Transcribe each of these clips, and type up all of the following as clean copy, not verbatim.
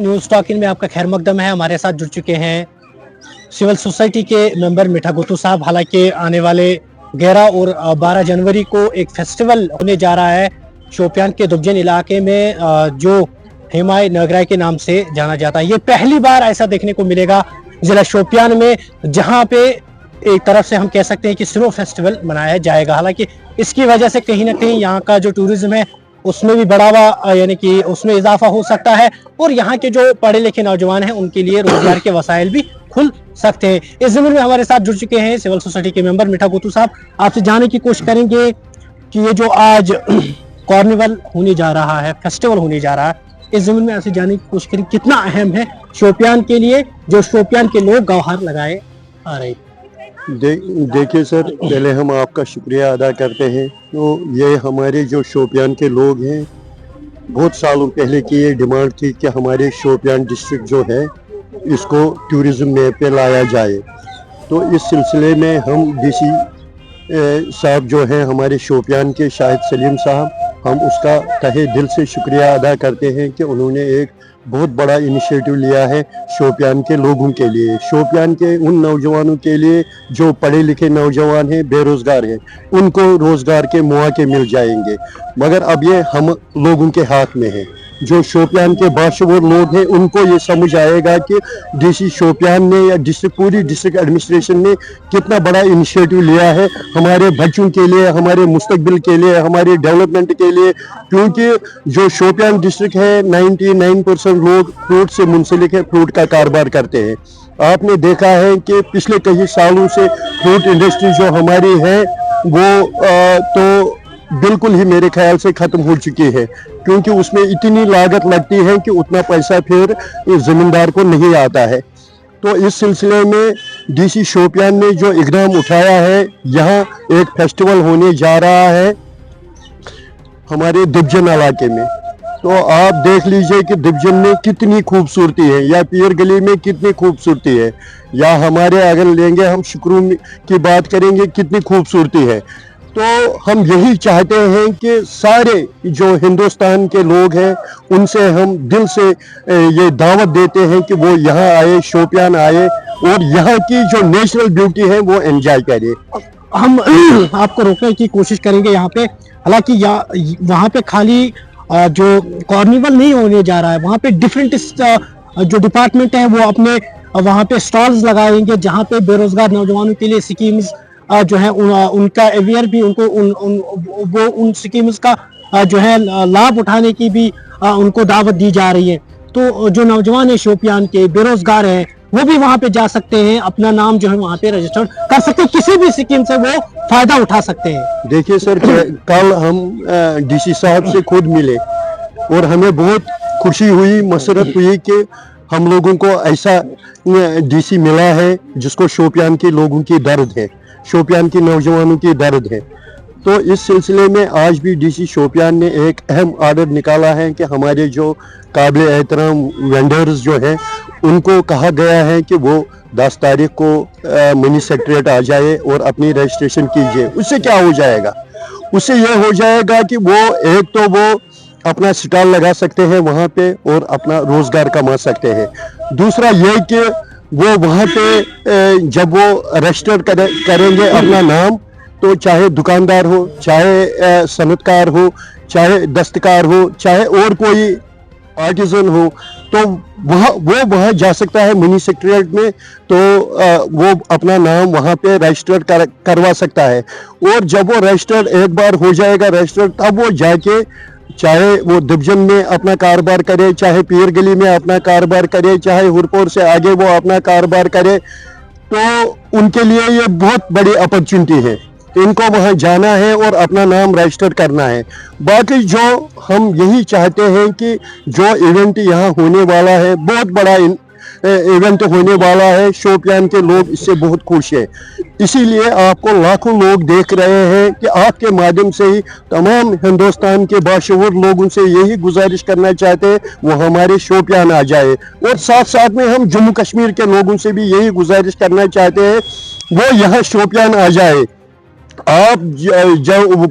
News talk in में आपका खैर मकदम है। हमारे साथ जुड़ चुके हैं सिविल सोसाइटी के मेंबर मीठा गुत्तू साहब। हालांकि आने वाले 11 और 12 जनवरी को एक फेस्टिवल होने जा रहा है शोपियान के दुबजन इलाके में, जो हिमाय नगराई के नाम से जाना जाता है। ये पहली बार ऐसा देखने को मिलेगा जिला शोपियान में, जहां पे एक तरफ से हम कह सकते हैं कि स्नो फेस्टिवल मनाया जाएगा। हालांकि इसकी वजह से कहीं ना कहीं यहाँ का जो टूरिज्म है उसमें भी बढ़ावा, यानी कि उसमें इजाफा हो सकता है, और यहाँ के जो पढ़े लिखे नौजवान हैं उनके लिए रोजगार के वसाइल भी खुल सकते हैं। इस जमीन में हमारे साथ जुड़ चुके हैं सिविल सोसाइटी के मेंबर मीठा गुत्तू साहब। आपसे जानने की कोशिश करेंगे कि ये जो आज कार्निवल होने जा रहा है, फेस्टिवल होने जा रहा है, इस जमीन में आपसे जानने की कोशिश करें कितना अहम है शोपियान के लिए, जो शोपियान के लोग गौहार लगाए आ रहे हैं। देखिए सर, पहले हम आपका शुक्रिया अदा करते हैं। तो ये हमारे जो शोपियान के लोग हैं, बहुत सालों पहले की ये डिमांड थी कि हमारे शोपियान डिस्ट्रिक्ट जो है इसको टूरिज्म मैप पे लाया जाए। तो इस सिलसिले में हम डीसी साहब जो हैं हमारे शोपियान के, शाहिद सलीम साहब, हम उसका तहे दिल से शुक्रिया अदा करते हैं कि उन्होंने एक बहुत बड़ा इनिशिएटिव लिया है शोपियान के लोगों के लिए, शोपियान के उन नौजवानों के लिए जो पढ़े लिखे नौजवान हैं, बेरोज़गार हैं, उनको रोज़गार के मौके मिल जाएंगे। मगर अब ये हम लोगों के हाथ में है। जो शोपियान के बाशऊर लोग हैं उनको ये समझ आएगा कि डीसी शोपियान ने या पूरी डिस्ट्रिक्ट एडमिनिस्ट्रेशन ने कितना बड़ा इनिशिएटिव लिया है हमारे बच्चों के लिए, हमारे मुस्तकबिल के लिए, हमारे डेवलपमेंट के लिए। क्योंकि जो शोपियान डिस्ट्रिक्ट है 99% लोग फ्रूट से मुंसलिक है, फ्रूट का कारोबार करते हैं। आपने देखा है कि पिछले कई सालों से फ्रूट इंडस्ट्री जो हमारी है वो तो बिल्कुल ही मेरे ख्याल से ख़त्म हो चुकी है, क्योंकि उसमें इतनी लागत लगती है कि उतना पैसा फिर ज़मींदार को नहीं आता है। तो इस सिलसिले में डीसी शोपियान ने जो इक़दाम उठाया है, यहाँ एक फेस्टिवल होने जा रहा है हमारे दुबजन इलाके में। तो आप देख लीजिए कि दुबजन में कितनी खूबसूरती है, या पीर गली में कितनी खूबसूरती है, या हमारे अगर लेंगे हम शुक्रू की बात करेंगे कितनी खूबसूरती है। तो हम यही चाहते हैं कि सारे जो हिंदुस्तान के लोग हैं उनसे हम दिल से ये दावत देते हैं कि वो यहाँ आए, शोपियान आए, और यहाँ की जो नेचुरल ब्यूटी है वो एंजॉय करें। हम आपको रोकने की कोशिश करेंगे यहाँ पे। हालांकि वहाँ पे खाली जो कार्निवल नहीं होने जा रहा है, वहाँ पे डिफरेंट जो डिपार्टमेंट है वो अपने वहाँ पे स्टॉल्स लगाएंगे, जहाँ पे बेरोजगार नौजवानों के लिए स्कीम्स जो है उनका अवेयर भी, उनको वो उन स्कीम्स का जो है लाभ उठाने की भी उनको दावत दी जा रही है। तो जो नौजवान है शोपियान के, बेरोजगार हैं, वो भी वहाँ पे जा सकते हैं, अपना नाम जो है वहाँ पे रजिस्टर कर सकते हैं, किसी भी स्कीम से वो फायदा उठा सकते हैं। देखिए सर, कल हम डीसी साहब से खुद मिले और हमें बहुत खुशी हुई, मसरत हुई कि हम लोगों को ऐसा डीसी मिला है जिसको शोपियान के लोगों की दर्द है, शोपियान के नौजवानों की दर्द है। तो इस सिलसिले में आज भी डीसी शोपियान ने एक अहम आर्डर निकाला है कि हमारे जो काबिल एहतराम वेंडर्स जो हैं उनको कहा गया है कि वो 10 तारीख को मिनी सेक्रेटरीट आ जाए और अपनी रजिस्ट्रेशन कीजिए। उससे क्या हो जाएगा? उससे यह हो जाएगा कि वो एक तो वो अपना स्टॉल लगा सकते हैं वहाँ पे और अपना रोज़गार कमा सकते हैं। दूसरा ये कि वो वहाँ पे जब वो रजिस्टर करेंगे अपना नाम, तो चाहे दुकानदार हो, चाहे सनतकार हो, चाहे दस्तकार हो, चाहे और कोई आर्टिजन हो, तो वो वहाँ जा सकता है मिनी सेक्रेटरीट में। तो वो अपना नाम वहाँ पे रजिस्टर करवा सकता है, और जब वो रजिस्टर एक बार हो जाएगा रजिस्टर, तब वो जाके चाहे वो दुबजन में अपना कारोबार करे, चाहे पीर गली में अपना कारोबार करे, चाहे हुरपुर से आगे वो अपना कारोबार करे, तो उनके लिए ये बहुत बड़ी अपॉर्चुनिटी है। इनको वहाँ जाना है और अपना नाम रजिस्टर करना है। बाकी जो हम यही चाहते हैं कि जो इवेंट यहाँ होने वाला है, बहुत बड़ा इवेंट होने वाला है, शोपियान के लोग इससे बहुत खुश हैं। इसीलिए आपको लाखों लोग देख रहे हैं कि आपके माध्यम से ही तमाम हिंदुस्तान के बाशऊर लोगों से यही गुजारिश करना चाहते हैं वो हमारे शोपियान आ जाए, और साथ साथ में हम जम्मू कश्मीर के लोगों से भी यही गुजारिश करना चाहते हैं वो यहाँ शोपियान आ जाए। आप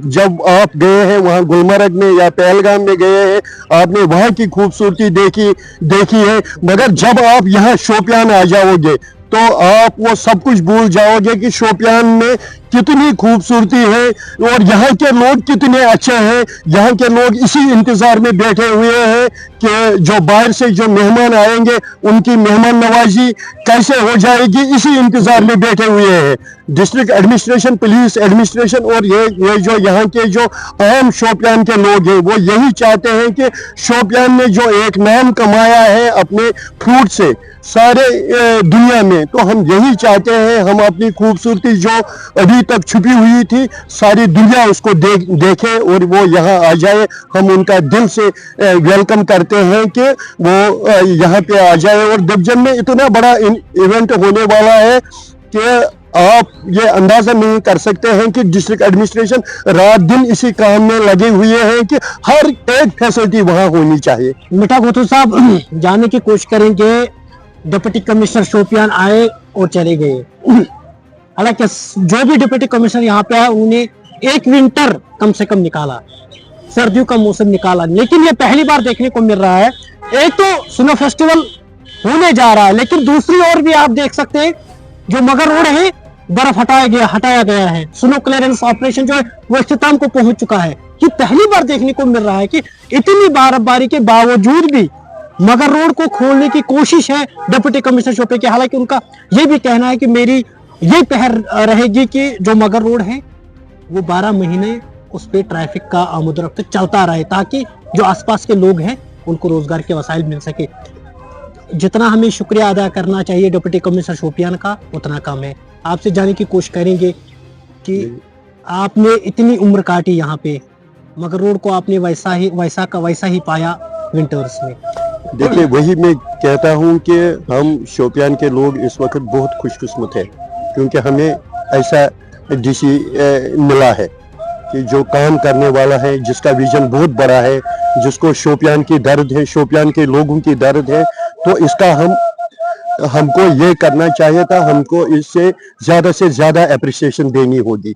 जब आप गए हैं वहाँ गुलमर्ग में या पहलगाम में गए हैं, आपने वहाँ की खूबसूरती देखी है, मगर जब आप यहाँ शोपियान आ जाओगे तो आप वो सब कुछ भूल जाओगे कि शोपियान में कितनी खूबसूरती है और यहाँ के लोग कितने अच्छे हैं। यहाँ के लोग इसी इंतजार में बैठे हुए हैं कि जो बाहर से जो मेहमान आएंगे उनकी मेहमान नवाजी कैसे हो जाएगी, इसी इंतजार में बैठे हुए हैं। डिस्ट्रिक्ट एडमिनिस्ट्रेशन, पुलिस एडमिनिस्ट्रेशन और ये जो यहाँ के जो आम शोपियान के लोग हैं वो यही चाहते हैं कि शोपियान ने जो एक नाम कमाया है अपने फ्रूट से सारे दुनिया में, तो हम यही चाहते हैं हम अपनी खूबसूरती जो अभी तक छुपी हुई थी सारी दुनिया उसको देखे और वो यहाँ आ जाए। हम उनका दिल से वेलकम करते हैं कि वो यहाँ पे आ जाए। और दबजन में इतना बड़ा इवेंट होने वाला है कि आप ये अंदाजा नहीं कर सकते हैं कि डिस्ट्रिक्ट एडमिनिस्ट्रेशन रात दिन इसी काम में लगे हुए हैं कि हर एक फैसिलिटी वहाँ होनी चाहिए। मीठा गोतू साहब जानने की कोशिश करेंगे, डिप्टी कमिश्नर शोपियान आए और चले गए, हालांकि जो भी डिप्टी कमिश्नर यहाँ पे आया उन्हें एक विंटर कम से कम निकाला, सर्दियों का मौसम निकाला, लेकिन ये पहली बार देखने को मिल रहा है। एक तो स्नो फेस्टिवल होने जा रहा है, लेकिन दूसरी ओर भी आप देख सकते हैं जो मगर रोड है बर्फ हटाया गया है, स्नो क्लियरेंस ऑपरेशन जो है वो इख्तिताम को पहुंच चुका है। ये पहली बार देखने को मिल रहा है कि इतनी बर्फबारी के बावजूद भी मगर रोड को खोलने की कोशिश है डिप्टी कमिश्नर शोपियां की। हालांकि उनका ये भी कहना है कि मेरी ये पहल रहेगी कि जो मगर रोड है वो 12 महीने उस पे ट्रैफिक का आमद-ओ-रफ्त चलता रहे, ताकि जो आसपास के लोग हैं उनको रोजगार के वसाइल मिल सके। जितना हमें शुक्रिया अदा करना चाहिए डिप्टी कमिश्नर शोपियान का उतना कम है। आपसे जानने की कोशिश करेंगे कि आपने इतनी उम्र काटी यहाँ पे, मगर रोड को आपने वैसा ही पाया विंटर्स में। देखिए, वही मैं कहता हूँ कि हम शोपियान के लोग इस वक्त बहुत खुशकिस्मत है क्योंकि हमें ऐसा डीसी मिला है कि जो काम करने वाला है, जिसका विजन बहुत बड़ा है, जिसको शोपियान की दर्द है, शोपियान के लोगों की दर्द है, तो इसका हमको ये करना चाहिए था। हमको इससे से ज्यादा एप्रिसिएशन देनी होगी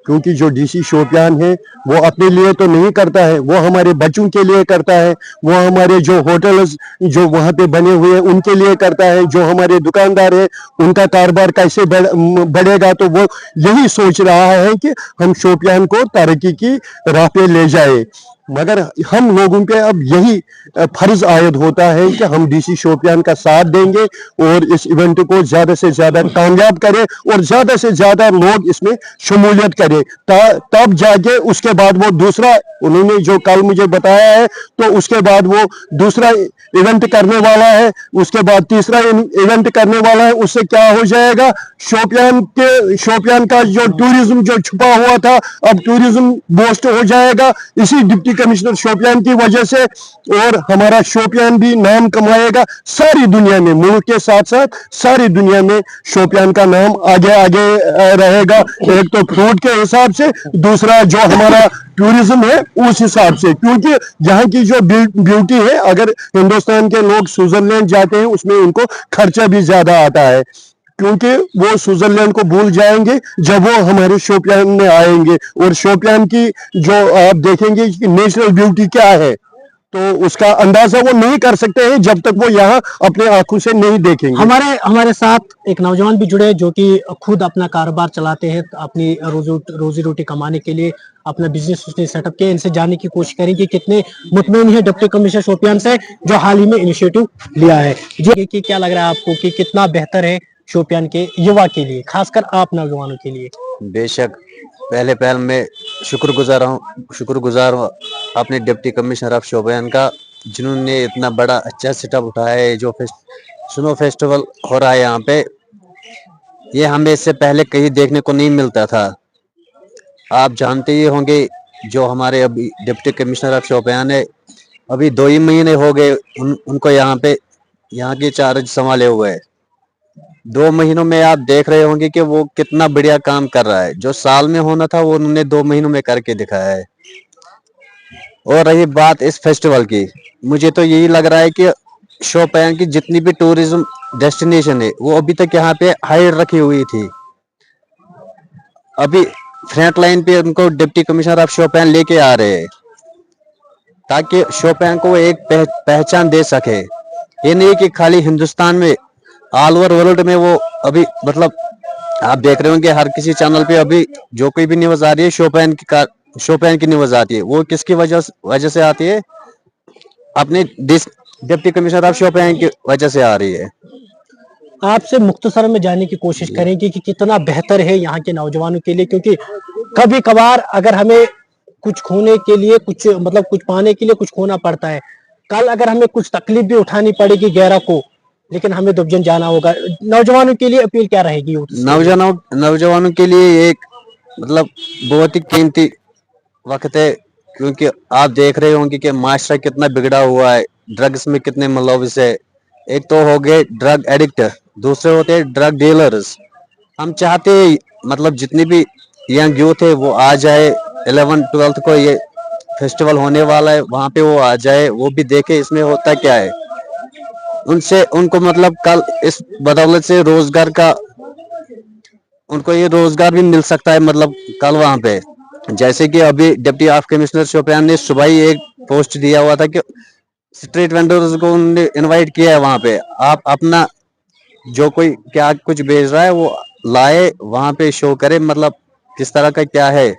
क्योंकि जो डीसी शोपियान है वो अपने लिए तो नहीं करता है, वो हमारे बच्चों के लिए करता है, वो हमारे जो होटल्स जो वहाँ पे बने हुए हैं उनके लिए करता है, जो हमारे दुकानदार है उनका कारोबार कैसे बढ़ेगा, तो वो यही सोच रहा है कि हम शोपियान को तरक्की की राह पे ले जाए। मगर हम लोगों पे अब यही फर्ज आयद होता है कि हम डीसी शोपियान का साथ देंगे और इस इवेंट को ज्यादा से ज्यादा कामयाब करें और ज्यादा से ज्यादा लोग इसमें शमूलियत करें, तब जाके उसके बाद वो दूसरा उन्होंने जो कल मुझे बताया है तो उसके बाद वो दूसरा इवेंट करने वाला है, उसके बाद तीसरा इवेंट करने वाला है। उससे क्या हो जाएगा, शोपियान का जो टूरिज्म जो छुपा हुआ था अब टूरिज्म बूस्ट हो जाएगा इसी डिप्टी कमिश्नर शोपियान की वजह से, और हमारा शोपियान भी नाम कमाएगा सारी दुनिया में, मुल्क के साथ साथ सारी दुनिया में शोपियान का नाम आगे रहेगा। एक तो फ्रूट के हिसाब से, दूसरा जो हमारा टूरिज्म है उस हिसाब से, क्योंकि यहाँ की जो ब्यूटी है, अगर हिंदुस्तान के लोग स्विट्जरलैंड जाते हैं उसमें उनको खर्चा भी ज्यादा आता है क्योंकि वो स्विट्जरलैंड को भूल जाएंगे जब वो हमारे शोपियान में आएंगे। और शोपियान की जो आप देखेंगे कि नेचुरल ब्यूटी क्या है तो उसका अंदाजा वो नहीं कर सकते हैं जब तक वो यहाँ अपने आंखों से नहीं देखेंगे। हमारे साथ एक नौजवान भी जुड़े जो कि खुद अपना कारोबार चलाते हैं, अपनी रोजी रोटी कमाने के लिए अपना बिजनेस उसने सेटअप किया। इनसे जानने की कोशिश करेंगे कितने मुतमईन है डिप्टी कमिश्नर शोपियान से जो हाल ही में इनिशिएटिव लिया है। जी, कि क्या लग रहा है आपको कि कितना बेहतर है शोपियान के युवा के लिए, खासकर आप नौजवानों के लिए? बेशक पहले मैं शुक्रगुजार हूँ अपने डिप्टी कमिश्नर ऑफ शोपियान का, जिन्होंने इतना बड़ा अच्छा सेटअप उठाया है। जो स्नो फेस्टिवल हो रहा है यहाँ पे, ये हमें इससे पहले कहीं देखने को नहीं मिलता था। आप जानते ही होंगे जो हमारे अभी डिप्टी कमिश्नर ऑफ शोपियान है, अभी 2 ही महीने हो गए उनको यहाँ के चार्ज संभाले हुए है। 2 महीनों में आप देख रहे होंगे कि वो कितना बढ़िया काम कर रहा है। जो साल में होना था वो उन्होंने 2 महीनों में करके दिखाया है। और रही बात इस फेस्टिवल की, मुझे तो यही लग रहा है कि शोपियान की जितनी भी टूरिज्म डेस्टिनेशन है वो अभी तक यहाँ पे हाइड रखी हुई थी। अभी फ्रंट लाइन पे उनको डिप्टी कमिश्नर ऑफ शोपियान लेके आ रहे हैं, ताकि शोपियान को एक पहचान दे सके। ये नहीं कि खाली हिंदुस्तान में, ऑल ओवर वर्ल्ड में वो अभी मतलब आप देख रहे होंगे हर किसी चैनल पे अभी जो कोई भी न्यूज आ रही है शोपियान की न्यूज आती है। वो किसकी वजह से आती है? अपने डिप्टी कमिश्नर ऑफ शोपियान की वजह से आ रही है। आपसे मुख्तसर में जानने की कोशिश करेंगे कि कितना बेहतर है यहाँ के नौजवानों के लिए, क्योंकि कभी कभार अगर हमें कुछ खोने के लिए कुछ मतलब कुछ पाने के लिए कुछ खोना पड़ता है, कल अगर हमें कुछ तकलीफ भी उठानी पड़ेगी गैरा को, लेकिन हमें दुबजन जाना होगा। नौजवानों के लिए अपील क्या रहेगी? नौजवानों के लिए एक मतलब बहुत ही कीमती वक्त है, क्योंकि आप देख रहे होंगे कि माशरा कितना बिगड़ा हुआ है, ड्रग्स में कितने मुलविस है। एक तो हो गए ड्रग एडिक्ट, दूसरे होते हैं ड्रग डीलर्स। हम चाहते हैं मतलब जितनी भी यंग यूथ है वो आ जाए, 11th-12th को ये फेस्टिवल होने वाला है, वहां पे वो आ जाए, वो भी देखे इसमें होता क्या है। उनको मतलब कल इस बदौलत से रोजगार का, उनको ये रोजगार भी मिल सकता है। मतलब कल वहां पे जैसे कि अभी डिप्टी ऑफ कमिश्नर शोपियान ने सुबह ही एक पोस्ट दिया हुआ था कि स्ट्रीट वेंडर्स को उन्होंने इनवाइट किया है, वहां पे आप अपना जो कोई क्या कुछ बेच रहा है वो लाए, वहां पे शो करे, मतलब किस तरह का क्या है।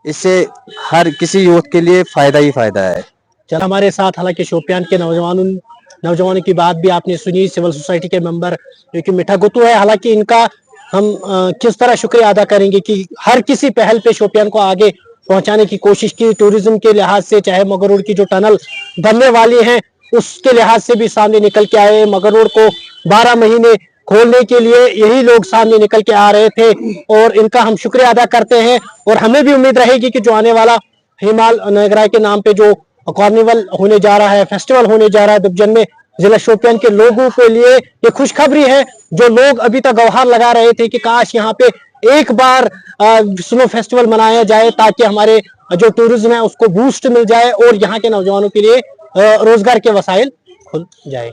इससे हर किसी यूथ के लिए फायदा ही फायदा है। चल हमारे साथ हालांकि शोपियान के नौजवानों की बात भी आपने सुनी, सिविल सोसाइटी के मेंबर जो कि मिठा गुत्तू है। हालांकि इनका हम किस तरह शुक्रिया अदा करेंगे कि हर किसी पहल पे शोपियान को आगे पहुंचाने की कोशिश की। टूरिज्म के लिहाज से चाहे मगर रोड की जो टनल बनने वाली है उसके लिहाज से भी सामने निकल के आए। मगर रोड को 12 महीने खोलने के लिए यही लोग सामने निकल के आ रहे थे और इनका हम शुक्रिया अदा करते हैं। और हमें भी उम्मीद रहेगी कि जो आने वाला हिमाल नगराय के नाम पे जो कार्निवल होने जा रहा है, फेस्टिवल होने जा रहा है दुबजन में, जिला शोपियान के लोगों के लिए ये खुशखबरी है। जो लोग अभी तक गौहार लगा रहे थे कि काश यहाँ पे एक बार स्नो फेस्टिवल मनाया जाए ताकि हमारे जो टूरिज्म है उसको बूस्ट मिल जाए और यहाँ के नौजवानों के लिए रोजगार के वसाइल खुल जाए।